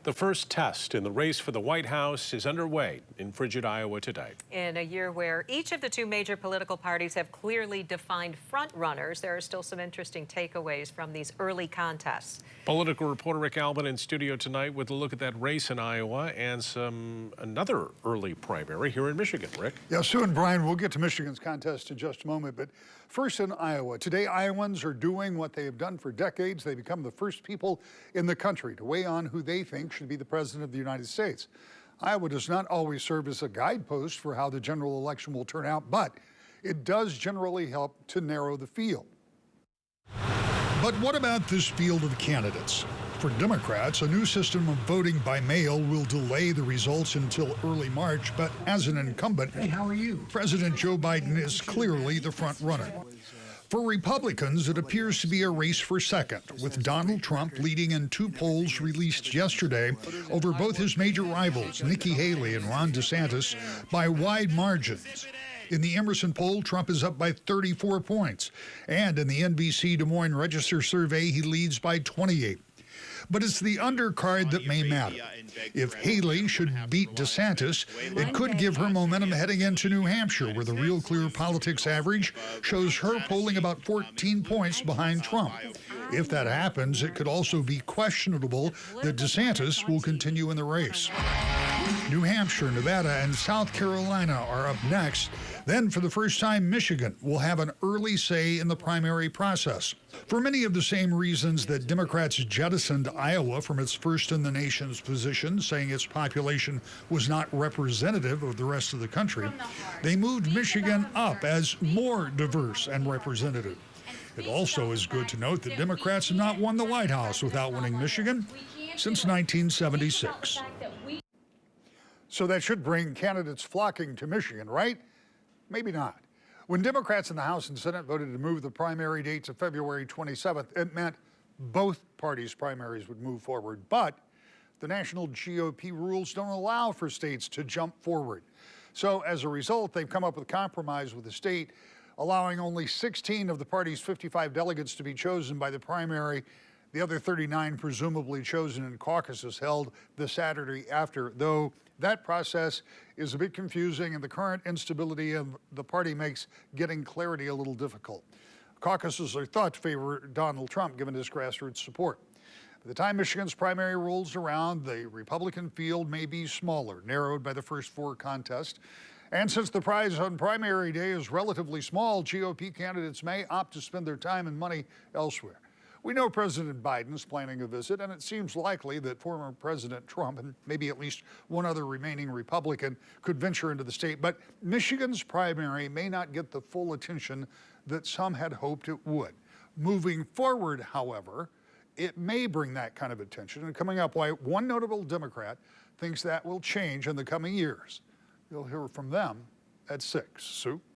The first test in the race for the White House is underway in frigid Iowa today. In a year where each of the two major political parties have clearly defined front-runners, there are still some interesting takeaways from these early contests. Political reporter Rick Albin in studio tonight with a look at that race in Iowa and another early primary here in Michigan. Rick? Yeah, Sue and Brian, we'll get to Michigan's contest in just a moment, but first in Iowa. Today, Iowans are doing what they have done for decades. They become the first people in the country to weigh on who they think should be the president of the United States. Iowa does not always serve as a guidepost for how the general election will turn out, but it does generally help to narrow the field. But what about this field of candidates? For Democrats, a new system of voting by mail will delay the results until early March, but as an incumbent, hey, how are you? President Joe Biden is clearly the front runner. For Republicans, it appears to be a race for second, with Donald Trump leading in two polls released yesterday over both his major rivals, Nikki Haley and Ron DeSantis, by wide margins. In the Emerson poll, Trump is up by 34 points, and in the NBC Des Moines Register survey, he leads by 28. But it's the undercard that may matter. If Haley should beat DeSantis, it could give her momentum heading into New Hampshire, where the Real Clear Politics average shows her polling about 14 points behind Trump. If that happens, it could also be questionable that DeSantis will continue in the race. New Hampshire, Nevada, and South Carolina are up next. Then, for the first time, Michigan will have an early say in the primary process. For many of the same reasons that Democrats jettisoned Iowa from its first in the nation's position, saying its population was not representative of the rest of the country, they moved Michigan up as more diverse and representative. It also is good to note that Democrats have not won the White House without winning Michigan since 1976. So that should bring candidates flocking to Michigan, right? Maybe not. When Democrats in the House and Senate voted to move the primary date to February 27th, it meant both parties' primaries would move forward. But the national GOP rules don't allow for states to jump forward. So as a result, they've come up with a compromise with the state, allowing only 16 of the party's 55 delegates to be chosen by the primary, the other 39 presumably chosen in caucuses held the Saturday after, though that process is a bit confusing and the current instability of the party makes getting clarity a little difficult. Caucuses are thought to favor Donald Trump given his grassroots support. By the time Michigan's primary rolls around, the Republican field may be smaller, narrowed by the first four contests. And since the prize on primary day is relatively small, GOP candidates may opt to spend their time and money elsewhere. We know President Biden is planning a visit, and it seems likely that former President Trump and maybe at least one other remaining Republican could venture into the state. But Michigan's primary may not get the full attention that some had hoped it would. Moving forward, however, it may bring that kind of attention. And coming up, why one notable Democrat thinks that will change in the coming years. You'll hear from them at 6. Sue?